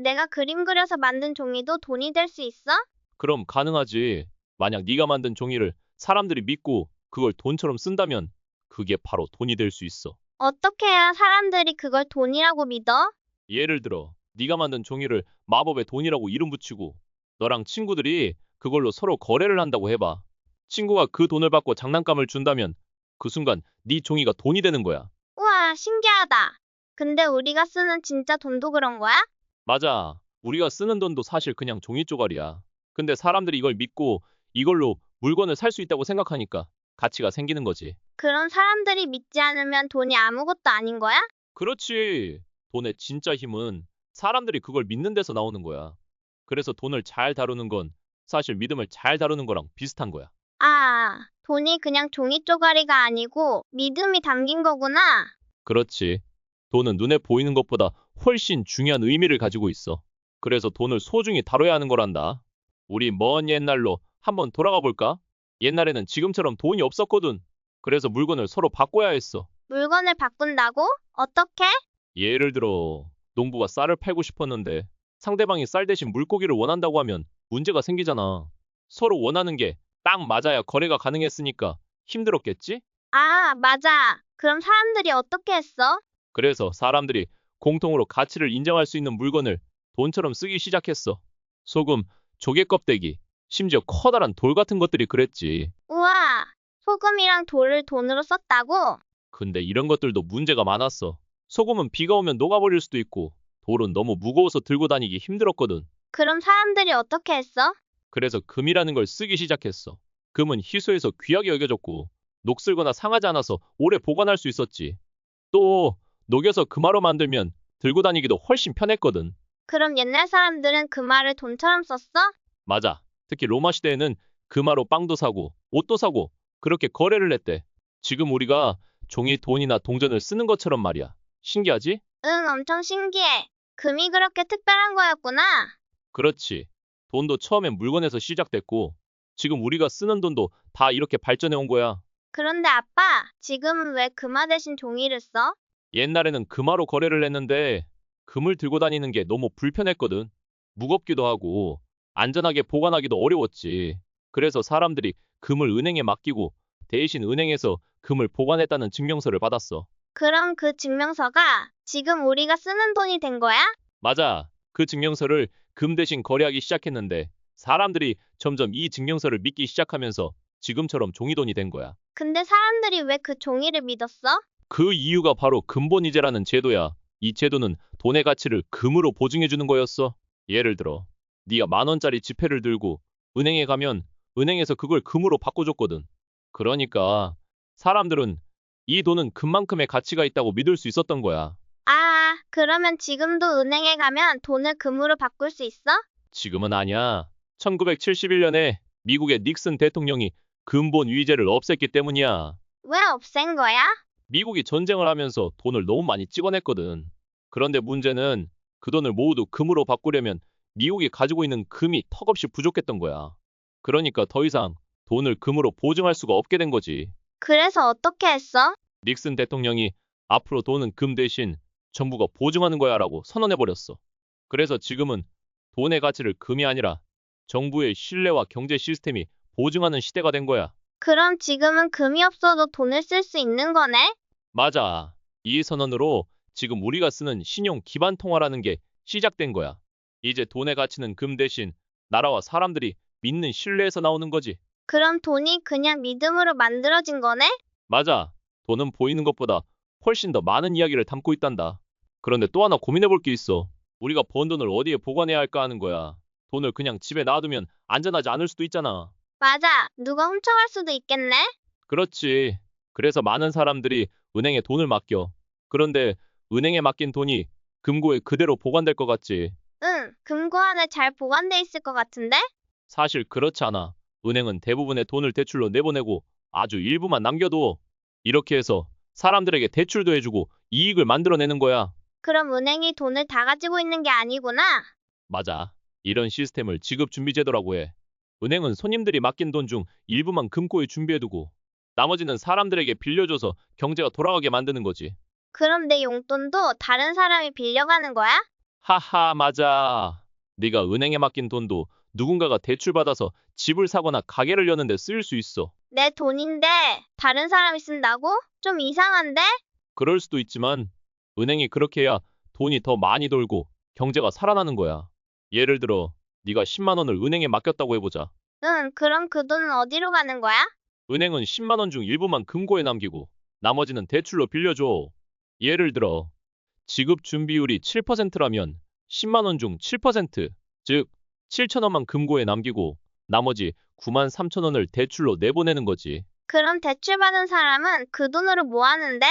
내가 그림 그려서 만든 종이도 돈이 될 수 있어? 그럼 가능하지. 만약 네가 만든 종이를 사람들이 믿고 그걸 돈처럼 쓴다면 그게 바로 돈이 될 수 있어. 어떻게 해야 사람들이 그걸 돈이라고 믿어? 예를 들어 네가 만든 종이를 마법의 돈이라고 이름 붙이고 너랑 친구들이 그걸로 서로 거래를 한다고 해봐. 친구가 그 돈을 받고 장난감을 준다면 그 순간 네 종이가 돈이 되는 거야. 우와, 신기하다. 근데 우리가 쓰는 진짜 돈도 그런 거야? 맞아. 우리가 쓰는 돈도 사실 그냥 종이 쪼가리야. 근데 사람들이 이걸 믿고 이걸로 물건을 살 수 있다고 생각하니까 가치가 생기는 거지. 그런 사람들이 믿지 않으면 돈이 아무것도 아닌 거야? 그렇지. 돈의 진짜 힘은 사람들이 그걸 믿는 데서 나오는 거야. 그래서 돈을 잘 다루는 건 사실 믿음을 잘 다루는 거랑 비슷한 거야. 아, 돈이 그냥 종이 쪼가리가 아니고 믿음이 담긴 거구나. 그렇지. 돈은 눈에 보이는 것보다 훨씬 중요한 의미를 가지고 있어. 그래서 돈을 소중히 다뤄야 하는 거란다. 우리 먼 옛날로 한번 돌아가 볼까? 옛날에는 지금처럼 돈이 없었거든. 그래서 물건을 서로 바꿔야 했어. 물건을 바꾼다고? 어떻게? 예를 들어, 농부가 쌀을 팔고 싶었는데 상대방이 쌀 대신 물고기를 원한다고 하면 문제가 생기잖아. 서로 원하는 게 딱 맞아야 거래가 가능했으니까 힘들었겠지? 아, 맞아. 그럼 사람들이 어떻게 했어? 그래서 사람들이 공통으로 가치를 인정할 수 있는 물건을 돈처럼 쓰기 시작했어. 소금, 조개 껍데기, 심지어 커다란 돌 같은 것들이 그랬지. 우와, 소금이랑 돌을 돈으로 썼다고? 근데 이런 것들도 문제가 많았어. 소금은 비가 오면 녹아버릴 수도 있고, 돌은 너무 무거워서 들고 다니기 힘들었거든. 그럼 사람들이 어떻게 했어? 그래서 금이라는 걸 쓰기 시작했어. 금은 희소해서 귀하게 여겨졌고, 녹슬거나 상하지 않아서 오래 보관할 수 있었지. 또, 녹여서 금화로 만들면 들고 다니기도 훨씬 편했거든. 그럼 옛날 사람들은 그 말을 돈처럼 썼어? 맞아. 특히 로마 시대에는 금화로 빵도 사고, 옷도 사고, 그렇게 거래를 했대. 지금 우리가 종이 돈이나 동전을 쓰는 것처럼 말이야. 신기하지? 응, 엄청 신기해. 금이 그렇게 특별한 거였구나. 그렇지. 돈도 처음엔 물건에서 시작됐고, 지금 우리가 쓰는 돈도 다 이렇게 발전해 온 거야. 그런데 아빠, 지금은 왜 금화 대신 종이를 써? 옛날에는 금화로 거래를 했는데, 금을 들고 다니는 게 너무 불편했거든. 무겁기도 하고, 안전하게 보관하기도 어려웠지. 그래서 사람들이 금을 은행에 맡기고, 대신 은행에서 금을 보관했다는 증명서를 받았어. 그럼 그 증명서가 지금 우리가 쓰는 돈이 된 거야? 맞아. 그 증명서를 금 대신 거래하기 시작했는데, 사람들이 점점 이 증명서를 믿기 시작하면서 지금처럼 종이돈이 된 거야. 근데 사람들이 왜 그 종이를 믿었어? 그 이유가 바로 금본이제라는 제도야. 이 제도는 돈의 가치를 금으로 보증해 주는 거였어. 예를 들어, 네가 10,000원짜리 지폐를 들고 은행에 가면 은행에서 그걸 금으로 바꿔줬거든. 그러니까 사람들은 이 돈은 금만큼의 가치가 있다고 믿을 수 있었던 거야. 아, 그러면 지금도 은행에 가면 돈을 금으로 바꿀 수 있어? 지금은 아니야. 1971년에 미국의 닉슨 대통령이 금본 위제를 없앴기 때문이야. 왜 없앤 거야? 미국이 전쟁을 하면서 돈을 너무 많이 찍어냈거든. 그런데 문제는 그 돈을 모두 금으로 바꾸려면 미국이 가지고 있는 금이 턱없이 부족했던 거야. 그러니까 더 이상 돈을 금으로 보증할 수가 없게 된 거지. 그래서 어떻게 했어? 닉슨 대통령이 앞으로 돈은 금 대신 정부가 보증하는 거야라고 선언해버렸어. 그래서 지금은 돈의 가치를 금이 아니라 정부의 신뢰와 경제 시스템이 보증하는 시대가 된 거야. 그럼 지금은 금이 없어도 돈을 쓸 수 있는 거네? 맞아. 이 선언으로 지금 우리가 쓰는 신용 기반 통화라는 게 시작된 거야. 이제 돈의 가치는 금 대신 나라와 사람들이 믿는 신뢰에서 나오는 거지. 그럼 돈이 그냥 믿음으로 만들어진 거네? 맞아. 돈은 보이는 것보다 훨씬 더 많은 이야기를 담고 있단다. 그런데 또 하나 고민해 볼 게 있어. 우리가 번 돈을 어디에 보관해야 할까 하는 거야. 돈을 그냥 집에 놔두면 안전하지 않을 수도 있잖아. 맞아. 누가 훔쳐갈 수도 있겠네? 그렇지. 그래서 많은 사람들이 은행에 돈을 맡겨. 그런데 은행에 맡긴 돈이 금고에 그대로 보관될 것 같지. 응, 금고 안에 잘 보관돼 있을 것 같은데? 사실 그렇지 않아. 은행은 대부분의 돈을 대출로 내보내고 아주 일부만 남겨둬. 이렇게 해서 사람들에게 대출도 해주고 이익을 만들어내는 거야. 그럼 은행이 돈을 다 가지고 있는 게 아니구나. 맞아. 이런 시스템을 지급준비제도라고 해. 은행은 손님들이 맡긴 돈 중 일부만 금고에 준비해두고 나머지는 사람들에게 빌려줘서 경제가 돌아가게 만드는 거지. 그럼 내 용돈도 다른 사람이 빌려가는 거야? 하하, 맞아. 네가 은행에 맡긴 돈도 누군가가 대출받아서 집을 사거나 가게를 여는데 쓰일 수 있어. 내 돈인데 다른 사람이 쓴다고? 좀 이상한데? 그럴 수도 있지만 은행이 그렇게 해야 돈이 더 많이 돌고 경제가 살아나는 거야. 예를 들어 네가 10만 원을 은행에 맡겼다고 해보자. 응, 그럼 그 돈은 어디로 가는 거야? 은행은 10만 원 중 일부만 금고에 남기고 나머지는 대출로 빌려줘. 예를 들어 지급 준비율이 7%라면 10만 원 중 7%, 즉 7천 원만 금고에 남기고 나머지 9만 3천 원을 대출로 내보내는 거지. 그럼 대출받은 사람은 그 돈으로 뭐 하는데?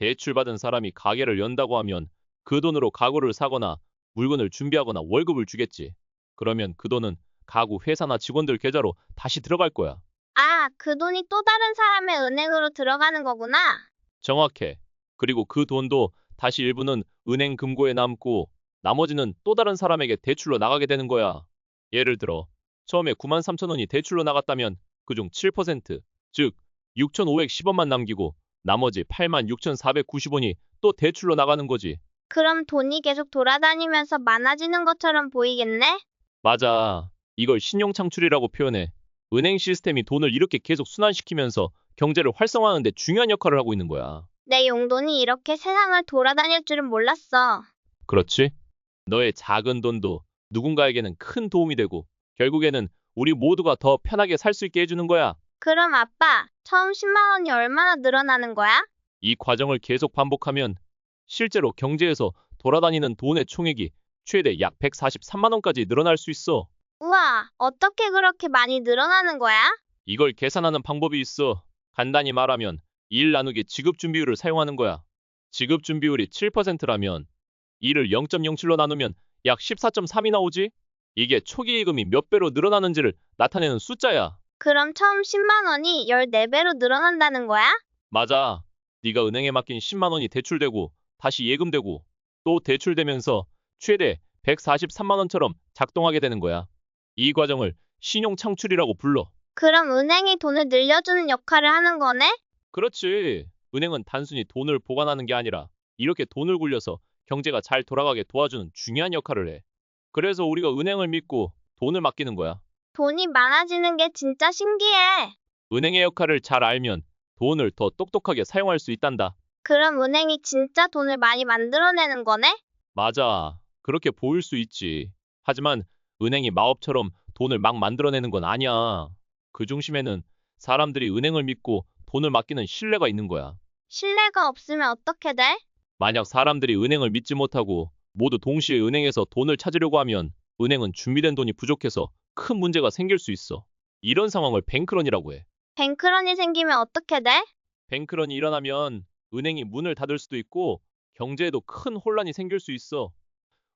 대출받은 사람이 가게를 연다고 하면 그 돈으로 가구를 사거나 물건을 준비하거나 월급을 주겠지. 그러면 그 돈은 가구 회사나 직원들 계좌로 다시 들어갈 거야. 아, 그 돈이 또 다른 사람의 은행으로 들어가는 거구나. 정확해. 그리고 그 돈도 다시 일부는 은행 금고에 남고 나머지는 또 다른 사람에게 대출로 나가게 되는 거야. 예를 들어 처음에 9만 3천 원이 대출로 나갔다면 그중 7%, 즉 6,510원만 남기고 나머지 8만 6,490원이 또 대출로 나가는 거지. 그럼 돈이 계속 돌아다니면서 많아지는 것처럼 보이겠네? 맞아. 이걸 신용 창출이라고 표현해. 은행 시스템이 돈을 이렇게 계속 순환시키면서 경제를 활성화하는 데 중요한 역할을 하고 있는 거야. 내 용돈이 이렇게 세상을 돌아다닐 줄은 몰랐어. 그렇지? 너의 작은 돈도 누군가에게는 큰 도움이 되고 결국에는 우리 모두가 더 편하게 살 수 있게 해주는 거야. 그럼 아빠, 처음 10만 원이 얼마나 늘어나는 거야? 이 과정을 계속 반복하면 실제로 경제에서 돌아다니는 돈의 총액이 최대 약 143만 원까지 늘어날 수 있어. 우와, 어떻게 그렇게 많이 늘어나는 거야? 이걸 계산하는 방법이 있어. 간단히 말하면 2일 나누기 지급 준비율을 사용하는 거야. 지급 준비율이 7%라면 2를 0.07로 나누면 약 14.3이 나오지? 이게 초기 예금이 몇 배로 늘어나는지를 나타내는 숫자야. 그럼 처음 10만 원이 14배로 늘어난다는 거야? 맞아. 네가 은행에 맡긴 10만 원이 대출되고 다시 예금되고 또 대출되면서 최대 143만 원처럼 작동하게 되는 거야. 이 과정을 신용 창출이라고 불러. 그럼 은행이 돈을 늘려주는 역할을 하는 거네? 그렇지. 은행은 단순히 돈을 보관하는 게 아니라 이렇게 돈을 굴려서 경제가 잘 돌아가게 도와주는 중요한 역할을 해. 그래서 우리가 은행을 믿고 돈을 맡기는 거야. 돈이 많아지는 게 진짜 신기해. 은행의 역할을 잘 알면 돈을 더 똑똑하게 사용할 수 있단다. 그럼 은행이 진짜 돈을 많이 만들어내는 거네? 맞아. 그렇게 보일 수 있지. 하지만 은행이 마법처럼 돈을 막 만들어내는 건 아니야. 그 중심에는 사람들이 은행을 믿고 돈을 맡기는 신뢰가 있는 거야. 신뢰가 없으면 어떻게 돼? 만약 사람들이 은행을 믿지 못하고 모두 동시에 은행에서 돈을 찾으려고 하면 은행은 준비된 돈이 부족해서 큰 문제가 생길 수 있어. 이런 상황을 뱅크런이라고 해. 뱅크런이 생기면 어떻게 돼? 뱅크런이 일어나면 은행이 문을 닫을 수도 있고 경제에도 큰 혼란이 생길 수 있어.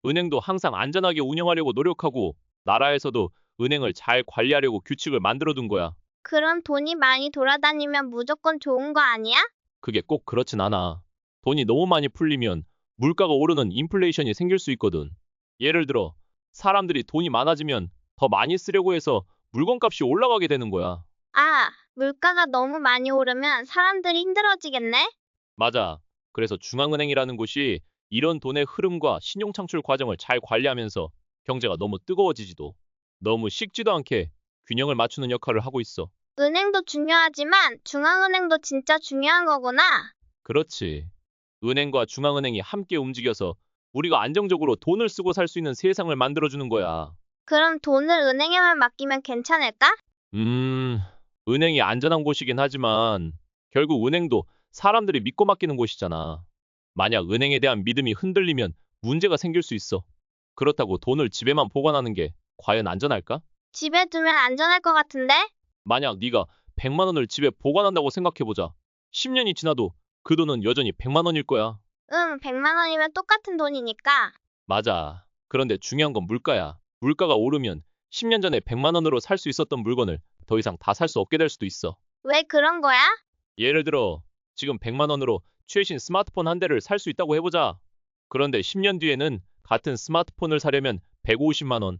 은행도 항상 안전하게 운영하려고 노력하고 나라에서도 은행을 잘 관리하려고 규칙을 만들어 둔 거야. 그럼 돈이 많이 돌아다니면 무조건 좋은 거 아니야? 그게 꼭 그렇진 않아. 돈이 너무 많이 풀리면 물가가 오르는 인플레이션이 생길 수 있거든. 예를 들어 사람들이 돈이 많아지면 더 많이 쓰려고 해서 물건값이 올라가게 되는 거야. 아, 물가가 너무 많이 오르면 사람들이 힘들어지겠네? 맞아. 그래서 중앙은행이라는 곳이 이런 돈의 흐름과 신용 창출 과정을 잘 관리하면서 경제가 너무 뜨거워지지도 너무 식지도 않게 균형을 맞추는 역할을 하고 있어. 은행도 중요하지만 중앙은행도 진짜 중요한 거구나. 그렇지. 은행과 중앙은행이 함께 움직여서 우리가 안정적으로 돈을 쓰고 살 수 있는 세상을 만들어주는 거야. 그럼 돈을 은행에만 맡기면 괜찮을까? 음, 은행이 안전한 곳이긴 하지만 결국 은행도 사람들이 믿고 맡기는 곳이잖아. 만약 은행에 대한 믿음이 흔들리면 문제가 생길 수 있어. 그렇다고 돈을 집에만 보관하는 게 과연 안전할까? 집에 두면 안전할 것 같은데? 만약 네가 100만 원을 집에 보관한다고 생각해보자. 10년이 지나도 그 돈은 여전히 100만 원일 거야. 응, 100만 원이면 똑같은 돈이니까. 맞아. 그런데 중요한 건 물가야. 물가가 오르면 10년 전에 100만 원으로 살 수 있었던 물건을 더 이상 다 살 수 없게 될 수도 있어. 왜 그런 거야? 예를 들어 지금 100만 원으로 최신 스마트폰 한 대를 살 수 있다고 해보자. 그런데 10년 뒤에는 같은 스마트폰을 사려면 150만 원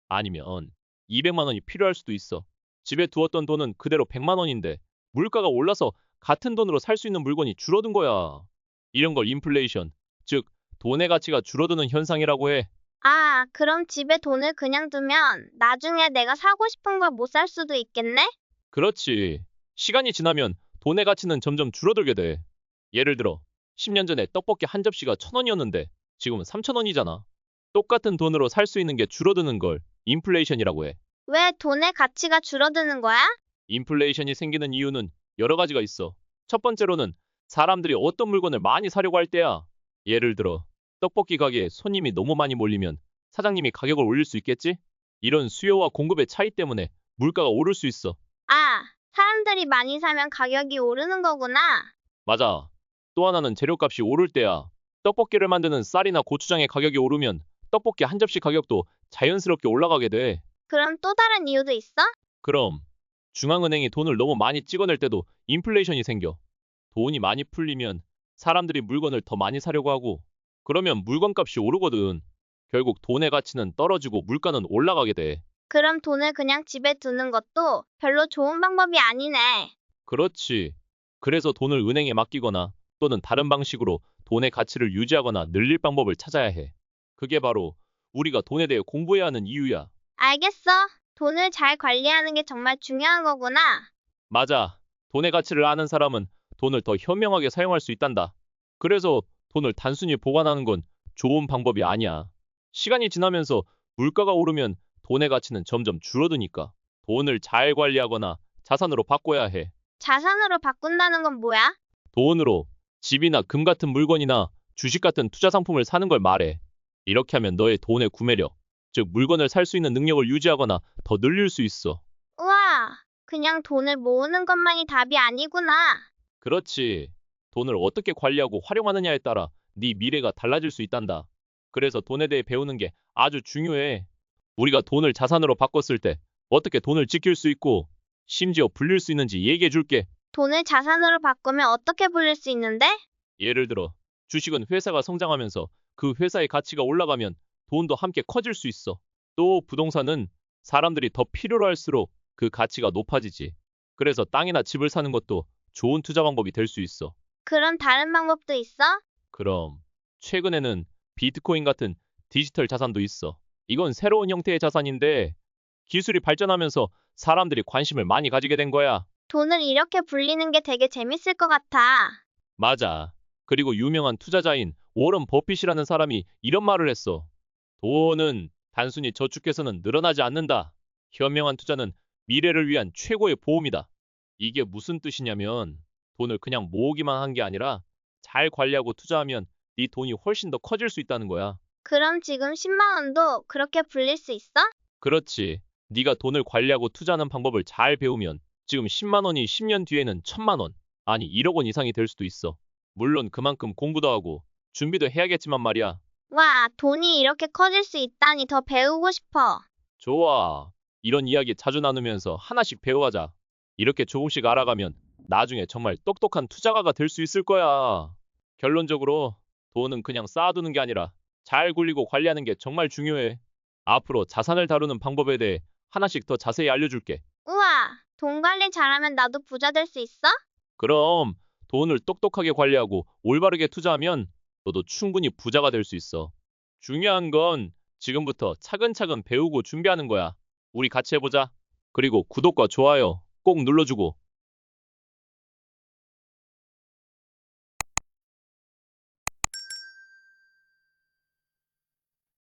아니면 200만 원이 필요할 수도 있어. 집에 두었던 돈은 그대로 100만 원인데 물가가 올라서 같은 돈으로 살 수 있는 물건이 줄어든 거야. 이런 걸 인플레이션, 즉 돈의 가치가 줄어드는 현상이라고 해. 아, 그럼 집에 돈을 그냥 두면 나중에 내가 사고 싶은 걸 못 살 수도 있겠네? 그렇지. 시간이 지나면 돈의 가치는 점점 줄어들게 돼. 예를 들어, 10년 전에 떡볶이 한 접시가 1,000원이었는데 지금은 3,000원이잖아. 똑같은 돈으로 살 수 있는 게 줄어드는 걸 인플레이션이라고 해. 왜 돈의 가치가 줄어드는 거야? 인플레이션이 생기는 이유는 여러 가지가 있어. 첫 번째로는 사람들이 어떤 물건을 많이 사려고 할 때야. 예를 들어, 떡볶이 가게에 손님이 너무 많이 몰리면 사장님이 가격을 올릴 수 있겠지? 이런 수요와 공급의 차이 때문에 물가가 오를 수 있어. 아, 사람들이 많이 사면 가격이 오르는 거구나. 맞아. 또 하나는 재료값이 오를 때야. 떡볶이를 만드는 쌀이나 고추장의 가격이 오르면 떡볶이 한 접시 가격도 자연스럽게 올라가게 돼. 그럼 또 다른 이유도 있어? 그럼 중앙은행이 돈을 너무 많이 찍어낼 때도 인플레이션이 생겨. 돈이 많이 풀리면 사람들이 물건을 더 많이 사려고 하고, 그러면 물건값이 오르거든. 결국 돈의 가치는 떨어지고 물가는 올라가게 돼. 그럼 돈을 그냥 집에 두는 것도 별로 좋은 방법이 아니네. 그렇지. 그래서 돈을 은행에 맡기거나 또는 다른 방식으로 돈의 가치를 유지하거나 늘릴 방법을 찾아야 해. 그게 바로 우리가 돈에 대해 공부해야 하는 이유야. 알겠어. 돈을 잘 관리하는 게 정말 중요한 거구나. 맞아. 돈의 가치를 아는 사람은 돈을 더 현명하게 사용할 수 있단다. 그래서 돈을 단순히 보관하는 건 좋은 방법이 아니야. 시간이 지나면서 물가가 오르면 돈의 가치는 점점 줄어드니까 돈을 잘 관리하거나 자산으로 바꿔야 해. 자산으로 바꾼다는 건 뭐야? 돈으로 집이나 금 같은 물건이나 주식 같은 투자 상품을 사는 걸 말해. 이렇게 하면 너의 돈의 구매력, 즉 물건을 살 수 있는 능력을 유지하거나 더 늘릴 수 있어. 우와, 그냥 돈을 모으는 것만이 답이 아니구나. 그렇지. 돈을 어떻게 관리하고 활용하느냐에 따라 네 미래가 달라질 수 있단다. 그래서 돈에 대해 배우는 게 아주 중요해. 우리가 돈을 자산으로 바꿨을 때 어떻게 돈을 지킬 수 있고 심지어 불릴 수 있는지 얘기해 줄게. 돈을 자산으로 바꾸면 어떻게 불릴 수 있는데? 예를 들어, 주식은 회사가 성장하면서 그 회사의 가치가 올라가면 돈도 함께 커질 수 있어. 또 부동산은 사람들이 더 필요로 할수록 그 가치가 높아지지. 그래서 땅이나 집을 사는 것도 좋은 투자 방법이 될 수 있어. 그럼 다른 방법도 있어? 그럼 최근에는 비트코인 같은 디지털 자산도 있어. 이건 새로운 형태의 자산인데 기술이 발전하면서 사람들이 관심을 많이 가지게 된 거야. 돈을 이렇게 불리는 게 되게 재밌을 것 같아. 맞아. 그리고 유명한 투자자인 워런 버핏이라는 사람이 이런 말을 했어. 돈은 단순히 저축해서는 늘어나지 않는다. 현명한 투자는 미래를 위한 최고의 보험이다. 이게 무슨 뜻이냐면 돈을 그냥 모으기만 한 게 아니라 잘 관리하고 투자하면 네 돈이 훨씬 더 커질 수 있다는 거야. 그럼 지금 10만 원도 그렇게 불릴 수 있어? 그렇지. 네가 돈을 관리하고 투자하는 방법을 잘 배우면 지금 10만 원이 10년 뒤에는 1,000만 원, 아니 1억 원 이상이 될 수도 있어. 물론 그만큼 공부도 하고 준비도 해야겠지만 말이야. 와, 돈이 이렇게 커질 수 있다니 더 배우고 싶어. 좋아. 이런 이야기 자주 나누면서 하나씩 배워가자. 이렇게 조금씩 알아가면 나중에 정말 똑똑한 투자가가 될 수 있을 거야. 결론적으로 돈은 그냥 쌓아두는 게 아니라 잘 굴리고 관리하는 게 정말 중요해. 앞으로 자산을 다루는 방법에 대해 하나씩 더 자세히 알려줄게. 우와, 돈 관리 잘하면 나도 부자 될 수 있어? 그럼 돈을 똑똑하게 관리하고 올바르게 투자하면 너도 충분히 부자가 될 수 있어. 중요한 건 지금부터 차근차근 배우고 준비하는 거야. 우리 같이 해보자. 그리고 구독과 좋아요 꼭 눌러주고